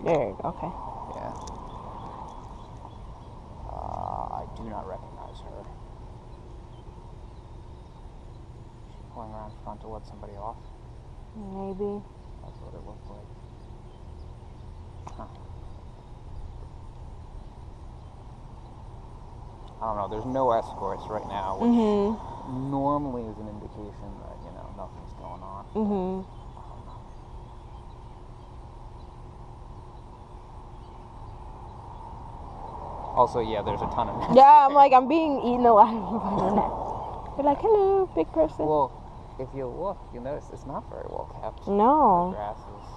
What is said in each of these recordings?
There you go, okay. Yeah. I do not recognize her. She's pulling around front to let somebody off. Maybe. That's what it looked like. Huh. I don't know. There's no escorts right now, which normally is an indication that, you know, nothing's going on. Also, yeah, there's a ton of nets. Yeah, I'm like, I'm being eaten alive by the net. They're like, hello, big person. Well, if you look, you'll notice it's not very well kept. No. The grass is,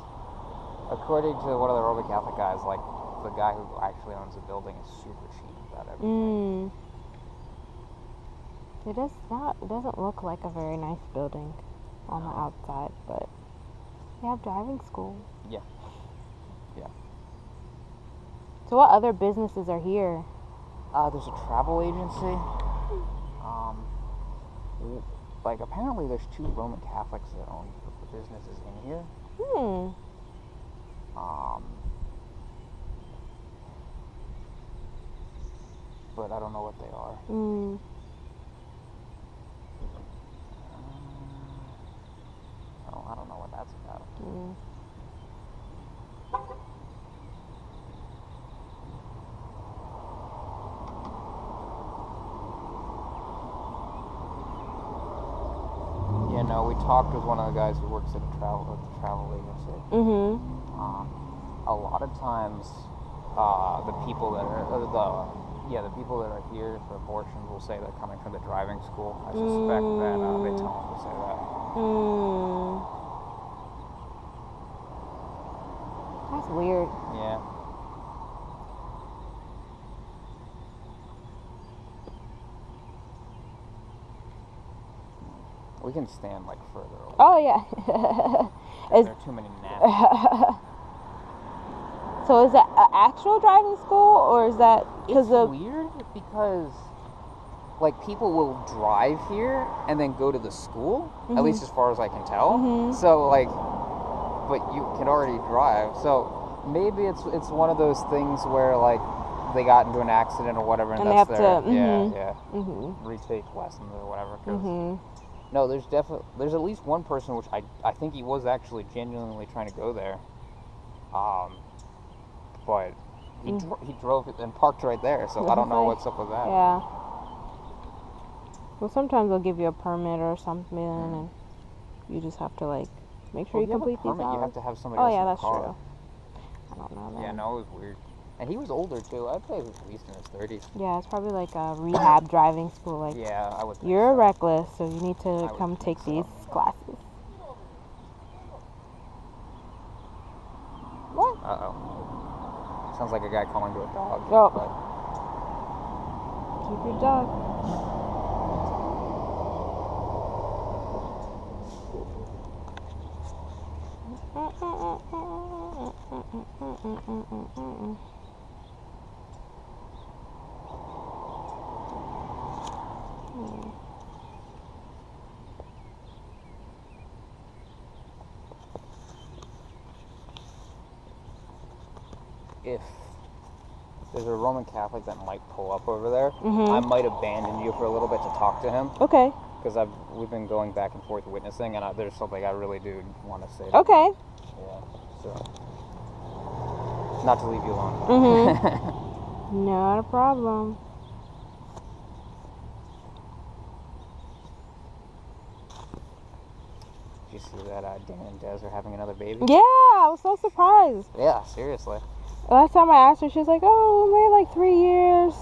according to one of the Roman Catholic guys, like, the guy who actually owns the building is super cheap about everything. It doesn't look like a very nice building on the outside, but they have driving school. Yeah. Yeah. So what other businesses are here? There's a travel agency. Like, apparently there's 2 Roman Catholics that own the businesses in here. But I don't know what they are. I don't know what that's about. Yeah, no, we talked with one of the guys who works at the travel agency. A lot of times, the people that are here for abortions will say they're coming from the driving school. I suspect that they tell them to say that. That's weird. Yeah. We can stand like further away. Oh yeah. There are too many naps. So is that an actual driving school, or is that because of? It's weird because, like, people will drive here and then go to the school. At least as far as I can tell. So like, but you can already drive. So maybe it's one of those things where like they got into an accident or whatever, and that's their retake lessons or whatever. No, there's at least one person which I think he was actually genuinely trying to go there. But he drove and parked right there, so I don't know what's up with that. Yeah. Well, sometimes they'll give you a permit or something, and you just have to like make sure you complete these hours. You have to have somebody else in the car. True. I don't know that. Yeah, no, it was weird. And he was older too. I'd say he was at least in his 30s. Yeah, it's probably like a rehab driving school. Like, yeah, I would think you're so. reckless, so you need to come take these classes. What? Uh-oh. Sounds like a guy calling to a dog. Oh. Keep your dog. If there's a Roman Catholic that might pull up over there, I might abandon you for a little bit to talk to him. Okay. Because we've been going back and forth witnessing, and there's something I really do want to say. Okay. Yeah. So, not to leave you alone. Not a problem. Did you see that Dan and Des are having another baby? Yeah, I was so surprised. Yeah, seriously. Last time I asked her, she was like, "Oh, we waited like 3 years."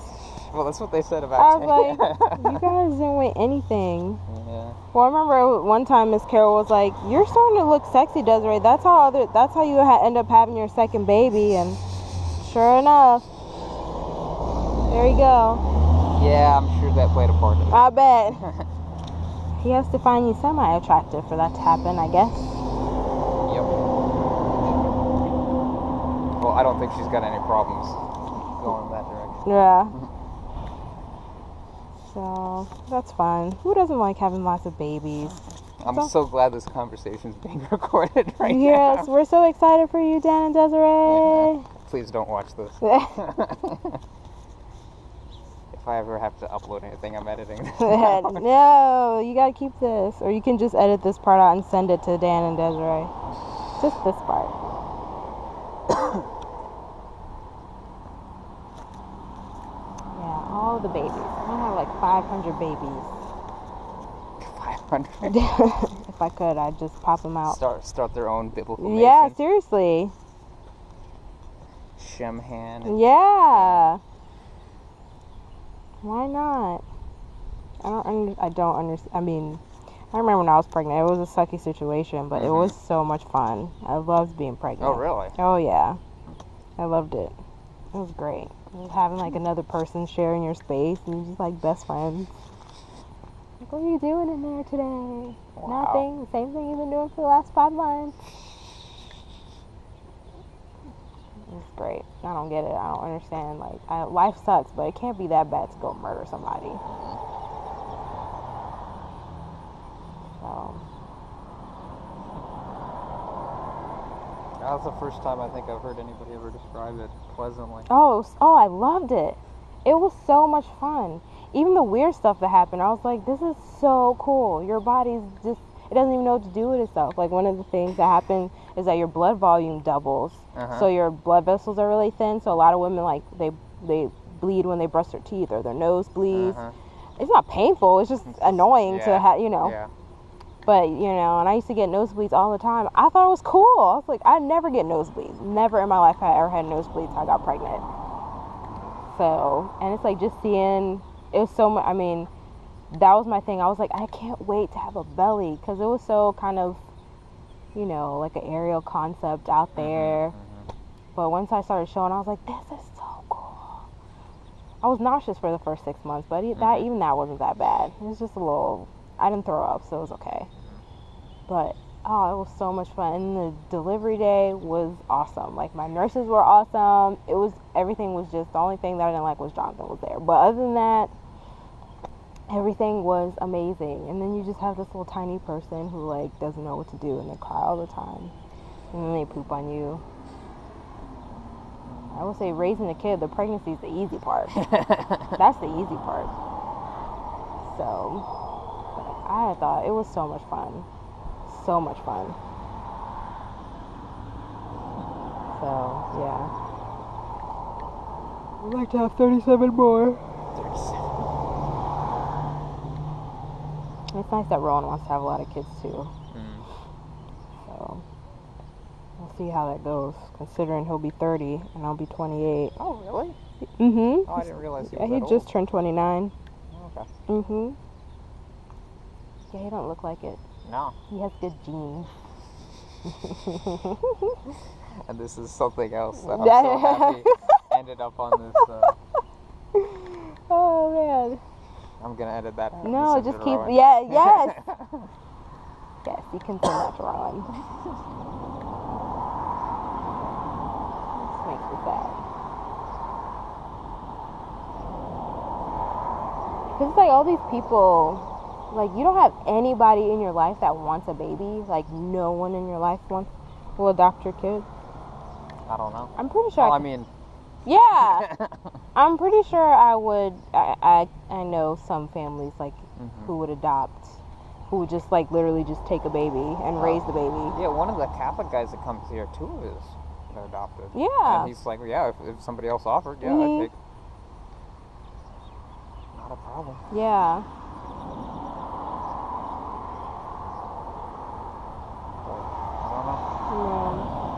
Well, that's what they said about I was like, "You guys didn't wait anything." Yeah. Well, I remember one time Miss Carol was like, "You're starting to look sexy, Desiree. That's how you end up having your second baby." And sure enough, there you go. Yeah, I'm sure that played a part in it. I bet. He has to find you semi-attractive for that to happen, I guess. Yep. Well, I don't think she's got any problems going in that direction. Yeah. So, that's fun. Who doesn't like having lots of babies? I'm so glad this conversation's being recorded right now. Yes, we're so excited for you, Dan and Desiree. Yeah. Please don't watch this. If I ever have to upload anything, I'm editing this. No, you gotta keep this. Or you can just edit this part out and send it to Dan and Desiree. Just this part. Yeah, all the babies. I'm gonna have like 500 babies. 500? If I could, I'd just pop them out. Start their own biblical Yeah, nation. seriously. Shemhan. Yeah. Why not? I don't understand. I mean, I remember when I was pregnant, it was a sucky situation, but it was so much fun. I loved being pregnant. Oh, really? Oh, yeah. I loved it. It was great. Just having like another person sharing your space and just like best friends. Like, what are you doing in there today? Wow. Nothing. The same thing you've been doing for the last 5 months. It's great. I don't get it. I don't understand. Like, life sucks, but it can't be that bad to go murder somebody. So. That's the first time I think I've heard anybody ever describe it pleasantly. Oh, I loved it. It was so much fun. Even the weird stuff that happened, I was like, this is so cool. Your body's just, it doesn't even know what to do with itself. Like, one of the things that happened is that your blood volume doubles. So your blood vessels are really thin. So a lot of women, like, they bleed when they brush their teeth or their nose bleeds. It's not painful. It's just annoying to have, you know. Yeah. But, you know, and I used to get nosebleeds all the time. I thought it was cool. I was like, I never get nosebleeds. Never in my life have I ever had nosebleeds until I got pregnant. So, and it's like just seeing, it was so much, I mean, that was my thing. I was like, I can't wait to have a belly, because it was so kind of, you know, like an aerial concept out there. But once I started showing, I was like, this is so cool. I was nauseous for the first 6 months, but even that wasn't that bad. It was just a little, I didn't throw up, so it was okay. But, oh, it was so much fun. And the delivery day was awesome. Like, my nurses were awesome. Everything was just, the only thing that I didn't like was Jonathan was there. But other than that, everything was amazing. And then you just have this little tiny person who, like, doesn't know what to do, and they cry all the time. And then they poop on you. I would say raising a kid, the pregnancy is the easy part. That's the easy part. So, I thought it was so much fun. So much fun. So, yeah. I'd like to have 37 more. 37. It's nice that Rowan wants to have a lot of kids, too. So, we'll see how that goes, considering he'll be 30 and I'll be 28. Oh, really? Oh, I didn't realize he was he that just old. turned 29. Okay. Yeah, he don't look like it. No. He has good genes. And this is something else that I'm so happy ended up on this. Oh, man. I'm going to edit that out. No, just keep, Rowan. yes. Yes, you can send that to Rowan. This makes me sad. Because it's like all these people, like, you don't have anybody in your life that wants a baby. Like, no one in your life will adopt your kid. I don't know. I'm pretty sure. Well, I mean... Yeah. I'm pretty sure I would. I know some families, like, who would adopt, who would just, like, literally just take a baby and raise the baby. Yeah, one of the Catholic guys that comes here, 2 of his are adopted. Yeah. And he's like, yeah, if somebody else offered, yeah, I'd take. Not a problem. Yeah.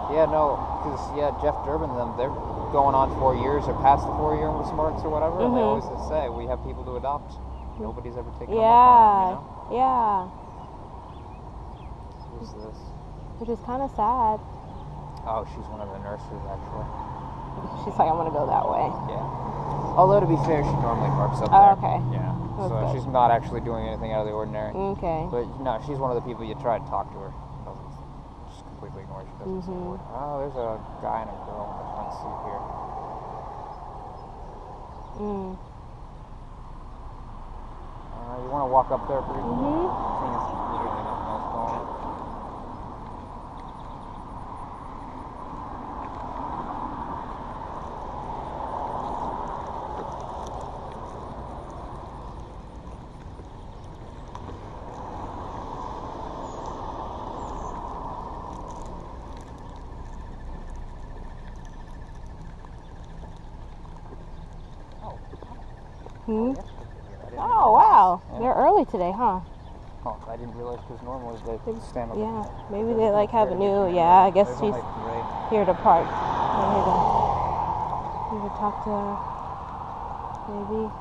Yeah, no, because, Jeff Durbin and them, they're going on 4 years or past the 4-year marks or whatever, and they always just say, we have people to adopt. Nobody's ever taken them up on it, you know? Yeah. Who's this? Which is kind of sad. Oh, she's one of the nurses, actually. She's like, I want to go that way. Yeah. Although, to be fair, she normally parks up Oh, there. okay. Yeah. That's So good. she's not actually doing anything out of the ordinary. Okay. But, no, she's one of the people you try to talk to her. Just completely ignore her. She doesn't say a word. Oh, there's a guy and a girl in the front seat here. You want to walk up there, pretty? Seeing as literally nothing else Hmm? Oh, wow. Yeah. They're early today, huh? Oh, I didn't realize because normally they stand up. Yeah, maybe they like have a new, yeah, I guess she's here to park. Here to talk to maybe.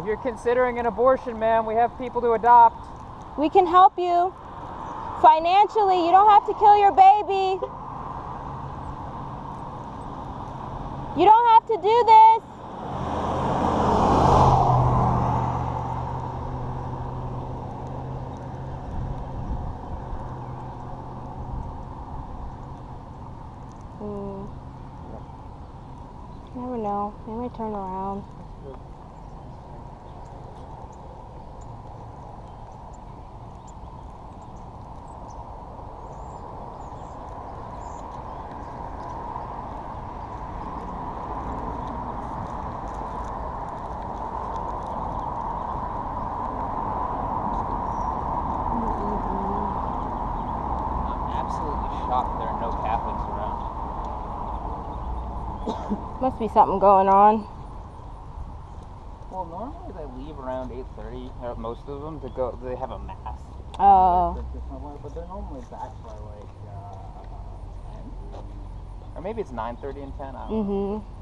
If you're considering an abortion, ma'am, we have people to adopt. We can help you financially. You don't have to kill your baby. You don't have to do this. Never know. They might turn around. Shocked there are no Catholics around. Must be something going on. Well, normally they leave around 8:30. Most of them to go. They have a mass. Oh. But they're normally back by like 10. Or maybe it's 9:30 and 10. I don't know. Mhm.